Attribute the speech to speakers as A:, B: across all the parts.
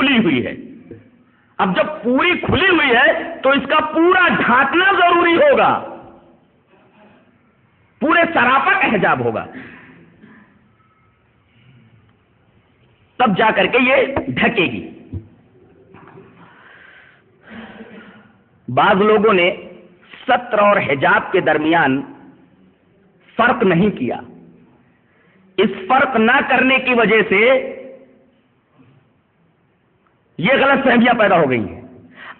A: کھلی ہوئی ہے. اب جب پوری کھلی ہوئی ہے تو اس کا پورا ڈھانکنا ضروری ہوگا، پورے سراپا کا حجاب ہوگا، تب جا کر کے یہ ڈھکے گی. بعض لوگوں نے ستر اور حجاب کے درمیان فرق نہیں کیا. اس فرق نہ کرنے کی وجہ سے یہ غلط فہمیاں پیدا ہو گئی ہیں.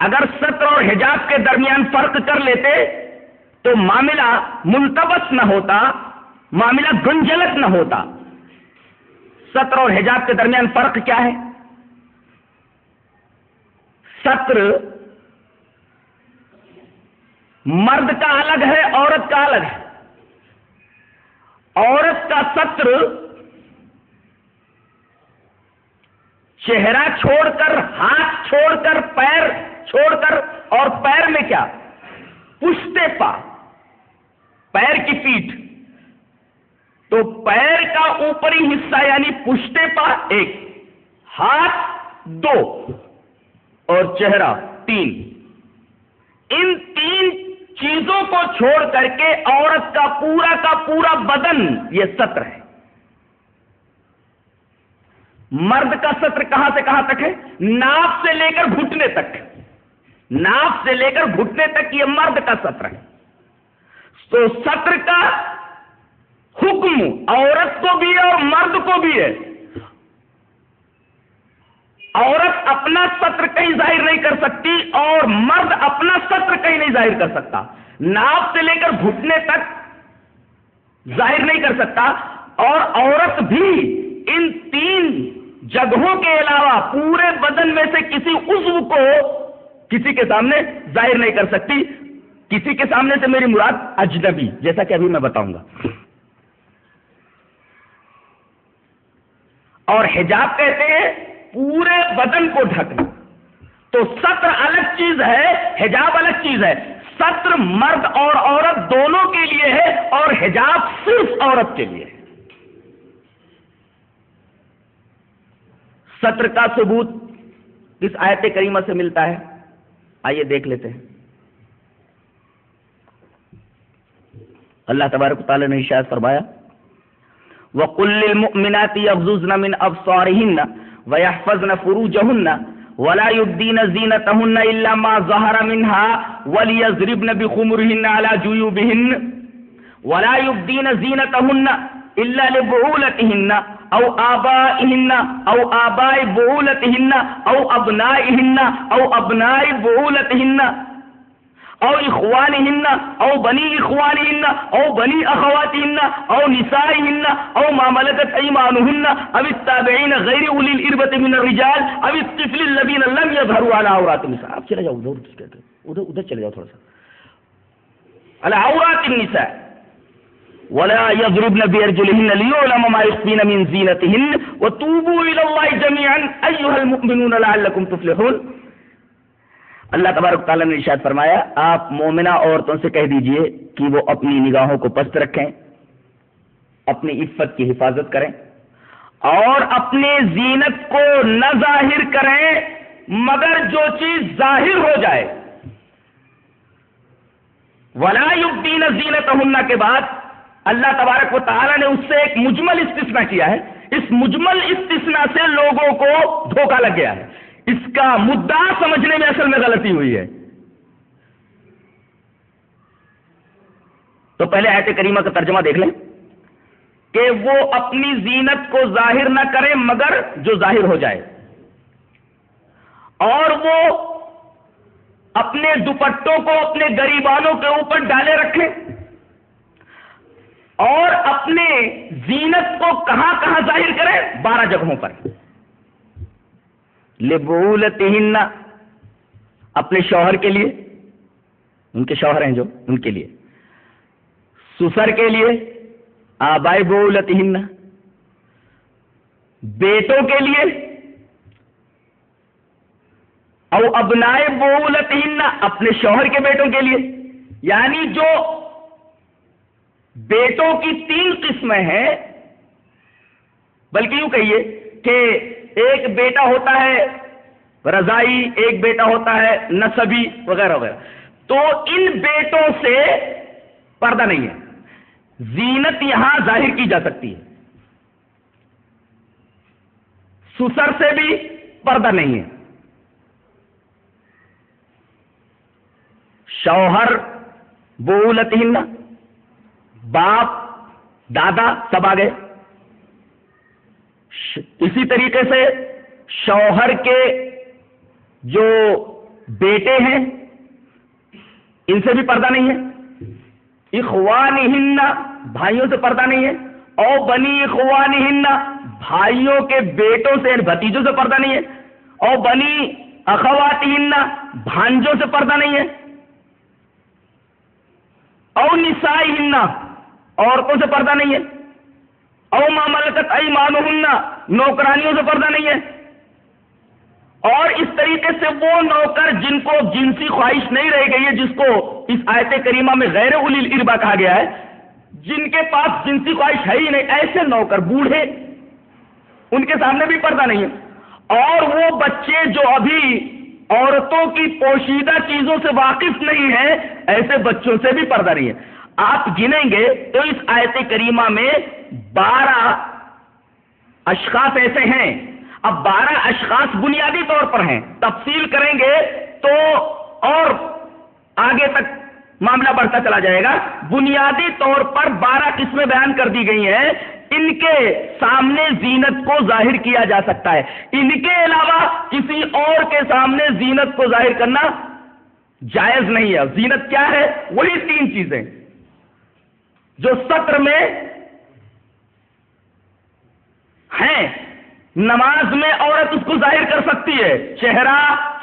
A: اگر ستر اور حجاب کے درمیان فرق کر لیتے تو معاملہ ملتبس نہ ہوتا، معاملہ گنجلک نہ ہوتا. ستر اور حجاب کے درمیان فرق کیا ہے؟ ستر مرد کا الگ ہے، عورت کا الگ ہے. عورت کا ستر چہرہ چھوڑ کر، ہاتھ چھوڑ کر، پیر چھوڑ کر، اور پیر میں کیا؟ پشتے پا، پیر کی پیٹھ. تو پیر کا اوپری حصہ یعنی پشتے پا ایک، ہاتھ دو اور چہرہ تین. ان تین چیزوں کو چھوڑ کر کے عورت کا پورا بدن یہ ستر ہے. مرد کا ستر کہاں سے کہاں تک ہے؟ ناف سے لے کر گھٹنے تک. ناف سے لے کر گھٹنے تک یہ مرد کا ستر ہے. تو ستر کا حکم عورت کو بھی ہے اور مرد کو بھی ہے. عورت اپنا ستر کہیں ظاہر نہیں کر سکتی اور مرد اپنا ستر کہیں نہیں ظاہر کر سکتا. ناف سے لے کر گھٹنے تک ظاہر نہیں کر سکتا، اور عورت بھی ان تین جگہوں کے علاوہ پورے بدن میں سے کسی عضو کو کسی کے سامنے ظاہر نہیں کر سکتی. کسی کے سامنے سے میری مراد اجنبی، جیسا کہ ابھی میں بتاؤں گا. اور حجاب کہتے ہیں پورے بدن کو ڈھکنا. تو ستر الگ چیز ہے، حجاب الگ چیز ہے. ستر مرد اور عورت دونوں کے لیے ہے اور حجاب صرف عورت کے لیے ہے. ستر کا ثبوت کس آیت کریمہ سے ملتا ہے؟ آئیے دیکھ لیتے ہیں. اللہ تبارک و تعالی نے ارشاد فرمایا وَقُلْ لِلْمُؤْمِنَاتِ يَغْضُضْنَ مِنْ أَبْصَارِهِنَّ وَيَحْفَظْنَ فُرُوجَهُنَّ وَلَا يُبْدِينَ زِينَتَهُنَّ إِلَّا مَا ظَهَرَ مِنْهَا وَلْيَضْرِبْنَ بِخُمُرِهِنَّ عَلَى جُيُوبِهِنَّ وَلَا يُبْدِينَ زِينَتَهُنَّ إِلَّا لِبُعُولَتِهِنَّ أَوْ آبَائِهِنَّ أَوْ آبَاءِ بُعُولَتِهِنَّ أَوْ أَبْنَائِهِنَّ أَوْ أَبْنَاءِ بُعُولَتِهِنَّ او اخوانهن او بنی اخوانهن او بنی اخواتهن او نسائهن او ما ملكت ايمانهن او التابعين غير اولي الاربة من الرجال او الطفل الذين لم يظهروا على عورات النساء. آپ چلے جاؤ ادھر چلے جاؤ تھوڑا سا. على عورات النساء ولا يضربن بارجلهن ليعلم ما يخفين من زينتهن وتوبوا الى الله جميعا ايها المؤمنون لعلكم تفلحون. اللہ تبارک تعالیٰ نے ارشاد فرمایا آپ مومنہ عورتوں سے کہہ دیجئے کہ وہ اپنی نگاہوں کو پست رکھیں، اپنی عفت کی حفاظت کریں اور اپنے زینت کو نہ ظاہر کریں مگر جو چیز ظاہر ہو جائے. وَلَا يُبْدِينَ زِينَتَهُنَّ کے بعد اللہ تبارک و تعالیٰ نے اس سے ایک مجمل استثناء کیا ہے. اس مجمل استثناء سے لوگوں کو دھوکہ لگ گیا ہے. اس کا مدعا سمجھنے میں اصل میں غلطی ہوئی ہے. تو پہلے آیت کریمہ کا ترجمہ دیکھ لیں کہ وہ اپنی زینت کو ظاہر نہ کریں مگر جو ظاہر ہو جائے، اور وہ اپنے دوپٹوں کو اپنے گریبانوں کے اوپر ڈالے رکھیں، اور اپنے زینت کو کہاں کہاں ظاہر کریں؟ 12 جگہوں پر. لبعولتہن اپنے شوہر کے لیے، ان کے شوہر ہیں جو ان کے لیے، سسر کے لیے آباء بعولتہن، بیٹوں کے لیے او ابناء بعولتہن اپنے شوہر کے بیٹوں کے لیے. یعنی جو بیٹوں کی 3 قسمیں ہیں، بلکہ یوں کہیے کہ ایک بیٹا ہوتا ہے رضائی ایک بیٹا ہوتا ہے، نسبی وغیرہ وغیرہ، تو ان بیٹوں سے پردہ نہیں ہے. زینت یہاں ظاہر کی جا سکتی ہے. سسر سے بھی پردہ نہیں ہے. شوہر بولتہن، باپ دادا سب آ گئے. اسی طریقے سے شوہر کے جو بیٹے ہیں ان سے بھی پردہ نہیں ہے. اخوانہن، بھائیوں سے پردہ نہیں ہے. او بنی اخوانہن، بھائیوں کے بیٹوں سے بھتیجوں سے پردہ نہیں ہے. او بنی اخواتہن، بھانجوں سے پردہ نہیں ہے. او نسائہن، عورتوں سے پردہ نہیں ہے. او ما ملکت ایمانہن، نوکرانیوں سے پردہ نہیں ہے. اور اس طریقے سے وہ نوکر جن کو جنسی خواہش نہیں رہ گئی ہے، جس کو اس آیت کریمہ میں غیر اولی الاربا کہا گیا ہے، جن کے پاس جنسی خواہش ہے ہی نہیں، ایسے نوکر بوڑھے، ان کے سامنے بھی پردہ نہیں ہے. اور وہ بچے جو ابھی عورتوں کی پوشیدہ چیزوں سے واقف نہیں ہیں، ایسے بچوں سے بھی پردہ نہیں ہے. آپ گنیں گے تو اس آیت کریمہ میں 12 اشخاص ایسے ہیں. اب 12 اشخاص بنیادی طور پر ہیں، تفصیل کریں گے تو اور آگے تک معاملہ بڑھتا چلا جائے گا. بنیادی طور پر 12 قسمیں بیان کر دی گئی ہیں. ان کے سامنے زینت کو ظاہر کیا جا سکتا ہے. ان کے علاوہ کسی اور کے سامنے زینت کو ظاہر کرنا جائز نہیں ہے. زینت کیا ہے؟ وہی 3 چیزیں جو سطر میں ہیں. نماز میں عورت اس کو ظاہر کر سکتی ہے، چہرہ،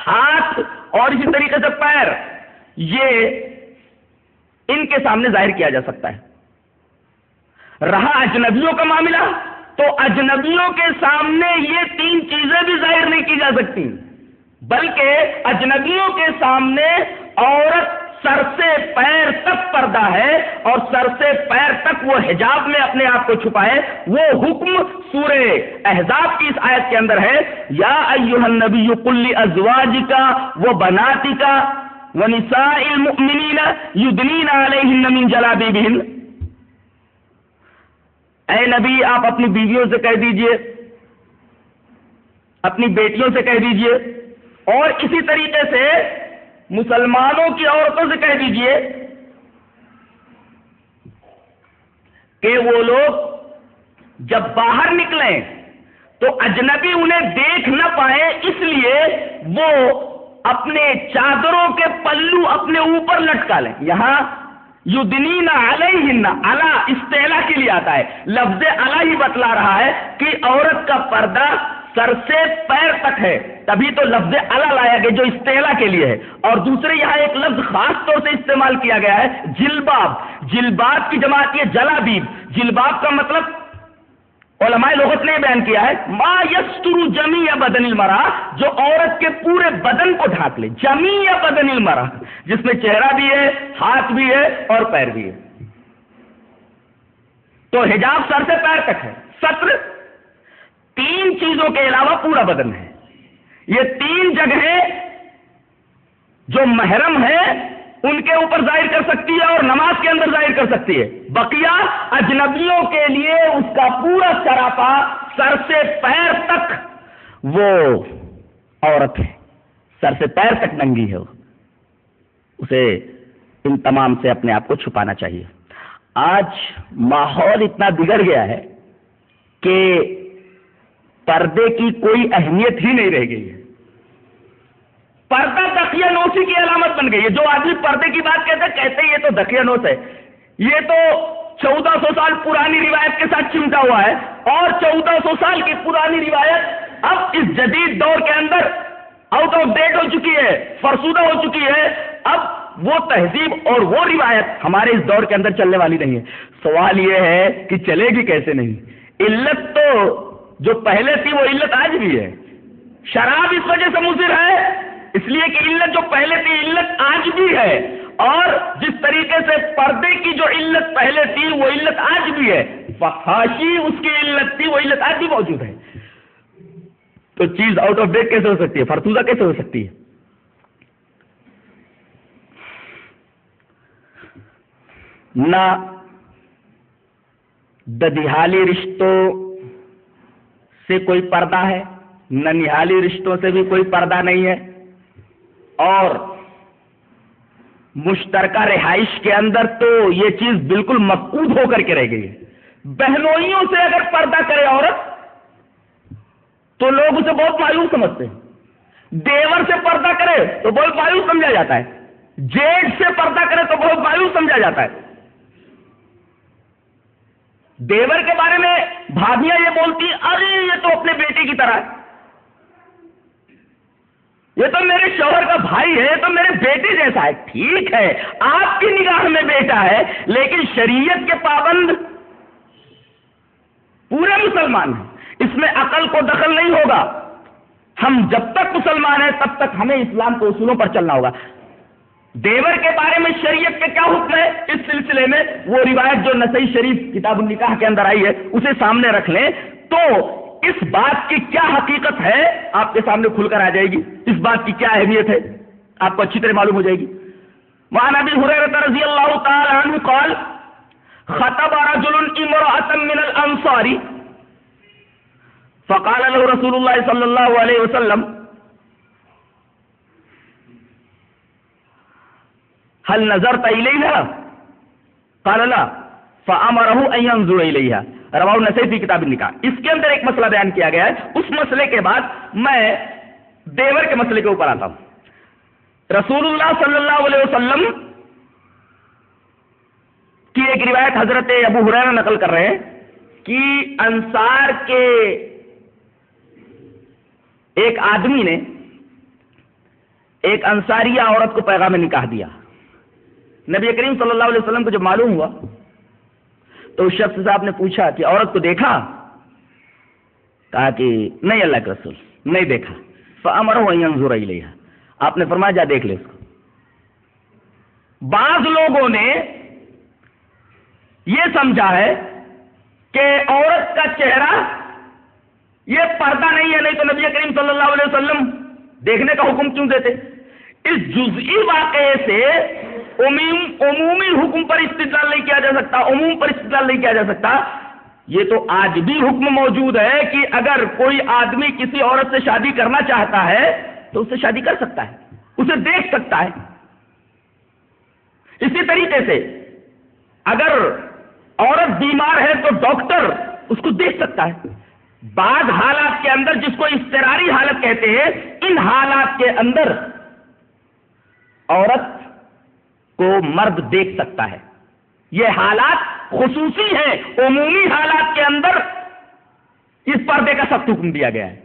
A: ہاتھ اور اسی طریقے سے پیر، یہ ان کے سامنے ظاہر کیا جا سکتا ہے. رہا اجنبیوں کا معاملہ تو اجنبیوں کے سامنے یہ 3 چیزیں بھی ظاہر نہیں کی جا سکتی، بلکہ اجنبیوں کے سامنے عورت سر سے پیر تک پردہ ہے، اور سر سے پیر تک وہ حجاب میں اپنے آپ کو چھپائے. وہ حکم سورہ احزاب کی اس آیت کے اندر ہے، یا ایھا النبی قل لازواجک وبناتک ونساء المؤمنین یدنین علیہن من جلابیبہن. اے نبی، آپ اپنی بیویوں سے کہہ دیجئے، اپنی بیٹیوں سے کہہ دیجئے، اور اسی طریقے سے مسلمانوں کی عورتوں سے کہہ دیجئے کہ وہ لوگ جب باہر نکلیں تو اجنبی انہیں دیکھ نہ پائے، اس لیے وہ اپنے چادروں کے پلو اپنے اوپر لٹکا لیں. یہاں یدنین علیہن، علی استعلا کے لیے آتا ہے. لفظ علی ہی بتلا رہا ہے کہ عورت کا پردہ سر سے پیر تک ہے، تبھی تو لفظ علی لایا گیا جو استعلا کے لیے ہے. اور دوسرے یہاں ایک لفظ خاص طور سے استعمال کیا گیا ہے، جلباب. جلباب کی جماعت یہ جلابیب. جلباب کا مطلب علماء لغت نے بیان کیا ہے ما یستر جمیع بدن المرأة، جو عورت کے پورے بدن کو ڈھانک لے. جمیع بدن المرأة، جس میں چہرہ بھی ہے، ہاتھ بھی ہے اور پیر بھی ہے. تو حجاب سر سے پیر تک ہے. ستر 3 چیزوں کے علاوہ پورا بدن ہے. یہ 3 جگہیں جو محرم ہے ان کے اوپر ظاہر کر سکتی ہے اور نماز کے اندر ظاہر کر سکتی ہے. بقیہ اجنبیوں کے لیے اس کا پورا سراپا سر سے پیر تک وہ عورت ہے، سر سے پیر تک ننگی ہے. اسے ان تمام سے اپنے آپ کو چھپانا چاہیے. آج ماحول اتنا بگڑ گیا ہے کہ پردے کی کوئی اہمیت ہی نہیں رہ گئی ہے. پردہ دقیہ نوسی کی علامت بن گئی ہے. جو آدمی پردے کی بات کہتے ہیں یہ تو دقیہ نوس ہے، یہ تو 1400 سال پرانی روایت کے ساتھ چمٹا ہوا ہے. اور 1400 سال کی پرانی روایت اب اس جدید دور کے اندر آؤٹ آف ڈیٹ ہو چکی ہے، فرسودہ ہو چکی ہے. اب وہ تہذیب اور وہ روایت ہمارے اس دور کے اندر چلنے والی نہیں ہے. سوال یہ ہے کہ چلے گی کیسے نہیں؟ علت تو جو پہلے تھی وہ علت آج بھی ہے. شراب اس وجہ سے مضر ہے اس لیے کہ علت جو پہلے تھی علت آج بھی ہے، اور جس طریقے سے پردے کی جو علت پہلے تھی وہ علت آج بھی ہے. فحاشی اس کی علت تھی، وہ علت آج بھی موجود ہے. تو چیز آؤٹ آف ڈیٹ کیسے ہو سکتی ہے، فرسودہ کیسے ہو سکتی ہے؟ نہ ددیحالی رشتوں سے کوئی پردہ ہے، نہ نہالی رشتوں سے بھی کوئی پردہ نہیں ہے، اور مشترکہ رہائش کے اندر تو یہ چیز بالکل مفقود ہو کر کے رہ گئی ہے۔ بہنوئیوں سے اگر پردہ کرے عورت تو لوگ اسے بہت مایوس سمجھتے ہیں، دیور سے پردہ کرے تو بہت مایوس سمجھا جاتا ہے، جیٹ سے پردہ کرے تو بہت مایوس سمجھا جاتا ہے۔ دیور کے بارے میں بھابیاں یہ بولتی ہیں، ارے یہ تو اپنے بیٹے کی طرح ہے، یہ تو میرے شوہر کا بھائی ہے، یہ تو میرے بیٹے جیسا ہے۔ ٹھیک ہے، آپ کی نگاہ میں بیٹا ہے، لیکن شریعت کے پابند پورے مسلمان ہیں، اس میں عقل کو دخل نہیں ہوگا۔ ہم جب تک مسلمان ہیں تب تک ہمیں اسلام کے اصولوں پر چلنا ہوگا۔ دیور کے بارے میں شریعت کے کیا حکم ہے اس سلسلے میں، وہ روایت جو نسائی شریف کتاب النکاح کے اندر آئی ہے اسے سامنے رکھ لیں تو اس بات کی کیا حقیقت ہے آپ کے سامنے کھل کر آ جائے گی، اس بات کی کیا اہمیت ہے آپ کو اچھی طرح معلوم ہو جائے گی۔ وعن ابی ہریرہ رضی اللہ تعالی عنہ قال خطب رجل امرأة من الانصار فقال له رسول الله صلی اللہ علیہ وسلم هل نظرت الیها قال لا فامره ان ينظر الیها رواہ النسائی فی کتاب النکاح۔ اس کے اندر ایک مسئلہ بیان کیا گیا ہے، اس مسئلے کے بعد میں دیور کے مسئلے کے اوپر آتا ہوں۔ رسول اللہ صلی اللہ علیہ وسلم کی ایک روایت حضرت ابو ہریرہ نقل کر رہے ہیں کہ انصار کے ایک آدمی نے ایک انصاریہ عورت کو پیغام نکاح دیا۔ نبی کریم صلی اللہ علیہ وسلم کو جب معلوم ہوا تو اس شخص صاحب نے پوچھا کہ عورت کو دیکھا؟ کہا کہ نہیں اللہ کے رسول نہیں دیکھا۔ فأمرہ ان ينظر الیہا، آپ نے فرمایا جا دیکھ لے اس کو۔ بعض لوگوں نے یہ سمجھا ہے کہ عورت کا چہرہ یہ پردہ نہیں ہے، نہیں تو نبی کریم صلی اللہ علیہ وسلم دیکھنے کا حکم کیوں دیتے؟ اس جزئی واقعے سے عمومی حکم پر استدلال نہیں کیا جا سکتا، عموم پر استدلال نہیں کیا جا سکتا۔ یہ تو آج بھی حکم موجود ہے کہ اگر کوئی آدمی کسی عورت سے شادی کرنا چاہتا ہے تو اس سے شادی کر سکتا ہے، اسے دیکھ سکتا ہے۔ اسی طریقے سے اگر عورت بیمار ہے تو ڈاکٹر اس کو دیکھ سکتا ہے۔ بعض حالات کے اندر جس کو اضطراری حالت کہتے ہیں، ان حالات کے اندر عورت کو مرد دیکھ سکتا ہے۔ یہ حالات خصوصی ہیں، عمومی حالات کے اندر اس پردے کا سخت حکم دیا گیا ہے۔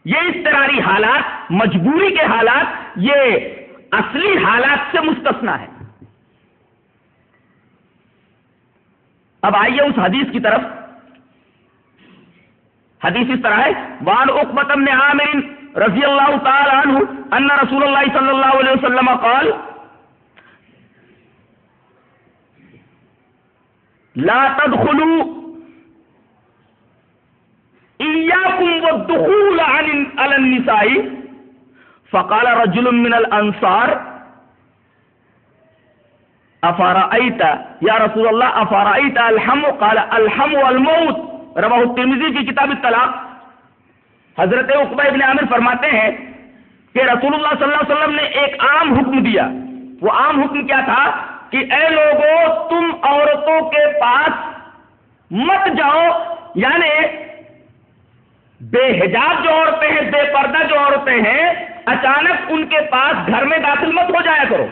A: یہ اضطراری حالات، مجبوری کے حالات، یہ اصلی حالات سے مستثنا ہے۔ اب آئیے اس حدیث کی طرف۔ حدیث اس طرح ہے، وعن عقبۃ بن عامر رضی اللہ تعالی عنہ ان رسول اللہ صلی اللہ علیہ وسلم قال لا تدخلوا إياكم والدخول على النساء فقال رجل من الأنصار أفرأيت يا رسول الله أفرأيت الحم قال الحم والموت رواہ الترمذی کی کتاب الطلاق۔ حضرت عقبہ ابن عامر فرماتے ہیں کہ رسول اللہ صلی اللہ علیہ وسلم نے ایک عام حکم دیا۔ وہ عام حکم کیا تھا کہ اے لوگوں تم عورتوں کے پاس مت جاؤ، یعنی بے حجاب جو عورتیں ہیں، بے پردہ جو عورتیں ہیں، اچانک ان کے پاس گھر میں داخل مت ہو جایا کرو۔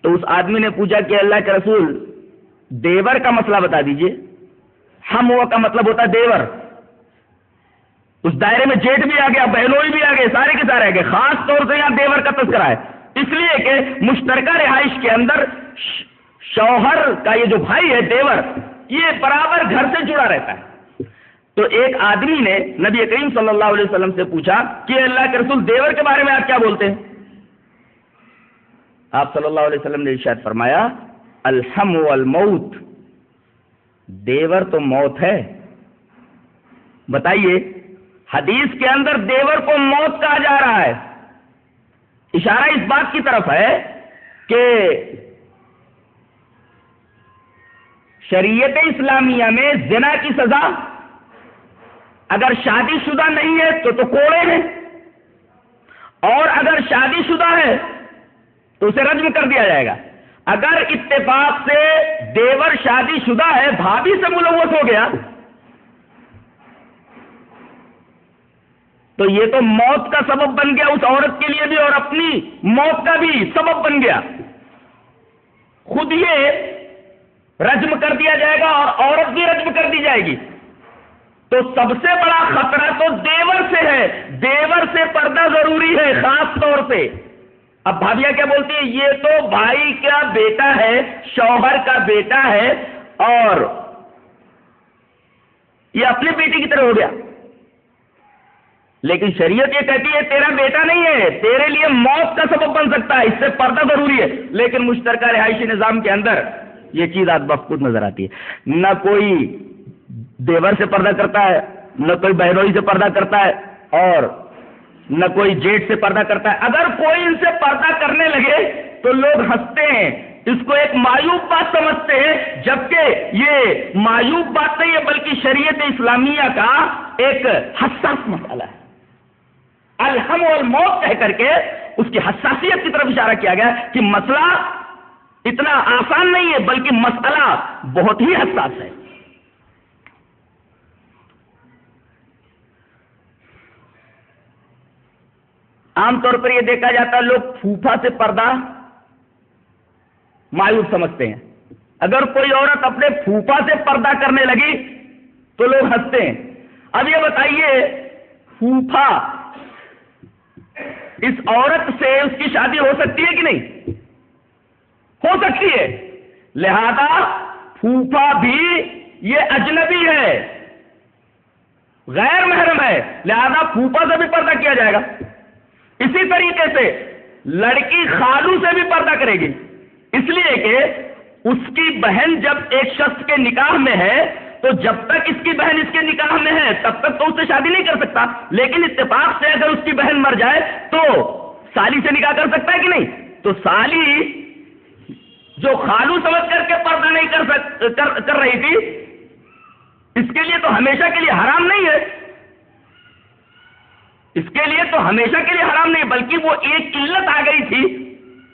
A: تو اس آدمی نے پوچھا کہ اللہ کے رسول دیور کا مسئلہ بتا دیجئے۔ ہم وہ کا مطلب ہوتا ہے دیور، اس دائرے میں جیٹ بھی آ گیا، بہنوئی بھی آ گئے، سارے کے سارے آ گئے۔ خاص طور سے یہاں دیور کا تذکرہ ہے اس لیے کہ مشترکہ رہائش کے اندر شوہر کا یہ جو بھائی ہے دیور، یہ برابر گھر سے جڑا رہتا ہے۔ تو ایک آدمی نے نبی کریم صلی اللہ علیہ وسلم سے پوچھا کہ اللہ کے رسول دیور کے بارے میں آپ کیا بولتے ہیں؟ آپ صلی اللہ علیہ وسلم نے ارشاد فرمایا الحم والموت، دیور تو موت ہے. بتائیے حدیث کے اندر دیور کو موت کہا جا رہا ہے. اشارہ اس بات کی طرف ہے کہ شریعت اسلامیہ میں زنا کی سزا اگر شادی شدہ نہیں ہے تو کوڑے ہیں، اور اگر شادی شدہ ہے تو اسے رجم کر دیا جائے گا. اگر اتفاق سے دیور شادی شدہ ہے، بھابھی سے ملوث ہو گیا، تو یہ تو موت کا سبب بن گیا اس عورت کے لیے بھی، اور اپنی موت کا بھی سبب بن گیا. خود یہ رجم کر دیا جائے گا اور عورت بھی رجم کر دی جائے گی. تو سب سے بڑا خطرہ تو دیور سے ہے. دیور سے پردہ ضروری ہے خاص طور سے. اب بھابیاں کیا بولتی ہیں، یہ تو بھائی کا بیٹا ہے، شوہر کا بیٹا ہے، اور یہ اپنی بیٹی کی طرح ہو گیا. لیکن شریعت یہ کہتی ہے تیرا بیٹا نہیں ہے، تیرے لیے موت کا سبب بن سکتا ہے، اس سے پردہ ضروری ہے. لیکن مشترکہ رہائشی نظام کے اندر یہ چیز آج بخود نظر آتی ہے. نہ کوئی دیور سے پردہ کرتا ہے، نہ کوئی بہنوئی سے پردہ کرتا ہے، اور نہ کوئی جیٹ سے پردہ کرتا ہے. اگر کوئی ان سے پردہ کرنے لگے تو لوگ ہنستے ہیں، اس کو ایک معیوب بات سمجھتے ہیں، جبکہ یہ معیوب بات نہیں ہے بلکہ شریعت اسلامیہ کا ایک حساس مسئلہ ہے. الحم والموت کہہ کر کے اس کی حساسیت کی طرف اشارہ کیا گیا کہ مسئلہ اتنا آسان نہیں ہے بلکہ مسئلہ بہت ہی حساس ہے. عام طور پر یہ دیکھا جاتا ہے لوگ پھوپھا سے پردہ معیوب سمجھتے ہیں. اگر کوئی عورت اپنے پھوپھا سے پردہ کرنے لگی تو لوگ ہنستے ہیں. اب یہ بتائیے پھوپھا اس عورت سے اس کی شادی ہو سکتی ہے کہ نہیں؟ ہو سکتی ہے. لہذا پھوپھا بھی یہ اجنبی ہے، غیر محرم ہے، لہذا پھوپھا سے بھی پردہ کیا جائے گا. اسی طریقے سے لڑکی خالو سے بھی پردہ کرے گی، اس لیے کہ اس کی بہن جب ایک شخص کے نکاح میں ہے تو جب تک اس کی بہن اس کے نکاح میں ہے تب تک تو اس سے شادی نہیں کر سکتا. لیکن اتفاق سے اگر اس کی بہن مر جائے تو سالی سے نکاح کر سکتا ہے کہ نہیں؟ تو سالی جو خالو سمجھ کر کے پردہ نہیں کر رہی تھی، اس کے لیے تو ہمیشہ کے لیے حرام نہیں ہے. اس کے لیے تو ہمیشہ کے لیے حرام نہیں، بلکہ وہ ایک علت آ گئی تھی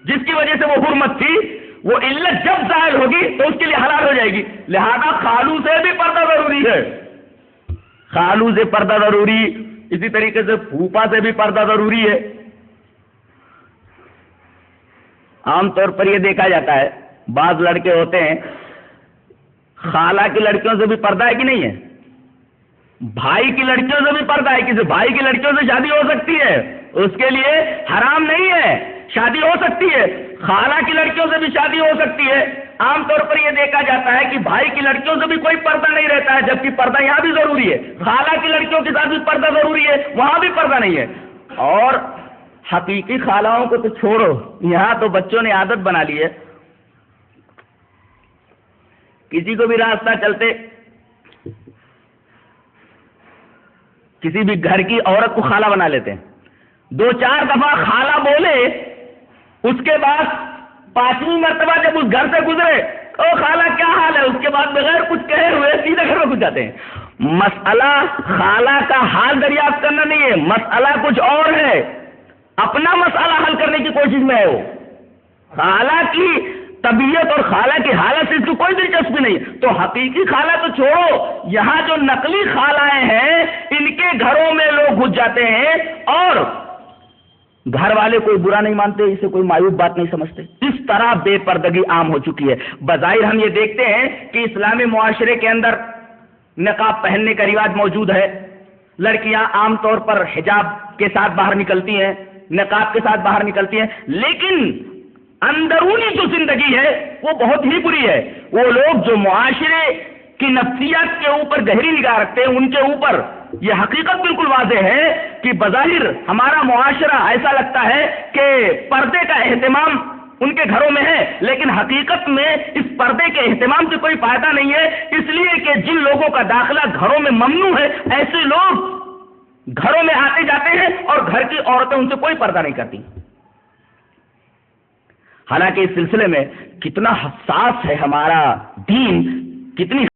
A: جس کی وجہ سے وہ حرمت تھی، وہ علت جب ظاہر ہوگی تو اس کے لیے حلال ہو جائے گی. لہذا خالو سے بھی پردہ ضروری ہے، خالو سے پردہ ضروری، اسی طریقے سے پھوپھا سے بھی پردہ ضروری ہے. عام طور پر یہ دیکھا جاتا ہے بعض لڑکے ہوتے ہیں خالہ کی لڑکیوں سے بھی پردہ ہے کہ نہیں ہے، بھائی کی لڑکیوں سے بھی پردہ ہے. کسی بھائی کی لڑکیوں سے شادی ہو سکتی ہے، اس کے لیے حرام نہیں ہے، شادی ہو سکتی ہے. خالہ کی لڑکیوں سے بھی شادی ہو سکتی ہے. عام طور پر یہ دیکھا جاتا ہے کہ بھائی کی لڑکیوں سے بھی کوئی پردہ نہیں رہتا ہے، جبکہ پردہ یہاں بھی ضروری ہے. خالہ کی لڑکیوں کے ساتھ بھی پردہ ضروری ہے، وہاں بھی پردہ نہیں ہے. اور حقیقی خالہوں کو تو چھوڑو، یہاں تو بچوں نے عادت بنا لی ہے، کسی کو بھی راستہ چلتے کسی بھی گھر کی عورت کو خالہ بنا لیتے ہیں. 2-4 دفعہ خالہ بولے، اس کے بعد 5ویں مرتبہ جب اس گھر سے گزرے، او خالہ کیا حال ہے، اس کے بعد بغیر کچھ کہے ہوئے سیدھے گھر میں گھس جاتے ہیں. مسئلہ خالہ کا حال دریافت کرنا نہیں ہے، مسئلہ کچھ اور ہے، اپنا مسئلہ حل کرنے کی کوشش میں ہے. وہ خالہ کی طبیعت اور خالہ کی حالت سے اس کو کوئی دلچسپی نہیں. تو حقیقی خالہ تو چھوڑو، یہاں جو نقلی خالائیں ہیں ان کے گھروں میں لوگ گھس جاتے ہیں اور گھر والے کوئی برا نہیں مانتے، اسے کوئی معیوب بات نہیں سمجھتے. اس طرح بے پردگی عام ہو چکی ہے. بظاہر ہم یہ دیکھتے ہیں کہ اسلامی معاشرے کے اندر نقاب پہننے کا رواج موجود ہے، لڑکیاں عام طور پر حجاب کے ساتھ باہر نکلتی ہیں، نقاب کے ساتھ باہر نکلتی ہیں، لیکن اندرونی جو زندگی ہے وہ بہت ہی بری ہے. وہ لوگ جو معاشرے کی نفسیات کے اوپر گہری نگاہ رکھتے ہیں، ان کے اوپر یہ حقیقت بالکل واضح ہے کہ بظاہر ہمارا معاشرہ ایسا لگتا ہے کہ پردے کا اہتمام ان کے گھروں میں ہے، لیکن حقیقت میں اس پردے کے اہتمام سے کوئی فائدہ نہیں ہے، اس لیے کہ جن لوگوں کا داخلہ گھروں میں ممنوع ہے ایسے لوگ گھروں میں آتے جاتے ہیں اور گھر کی عورتیں ان سے کوئی پردہ نہیں کرتی۔ حالانکہ اس سلسلے میں کتنا حساس ہے ہمارا دین، کتنی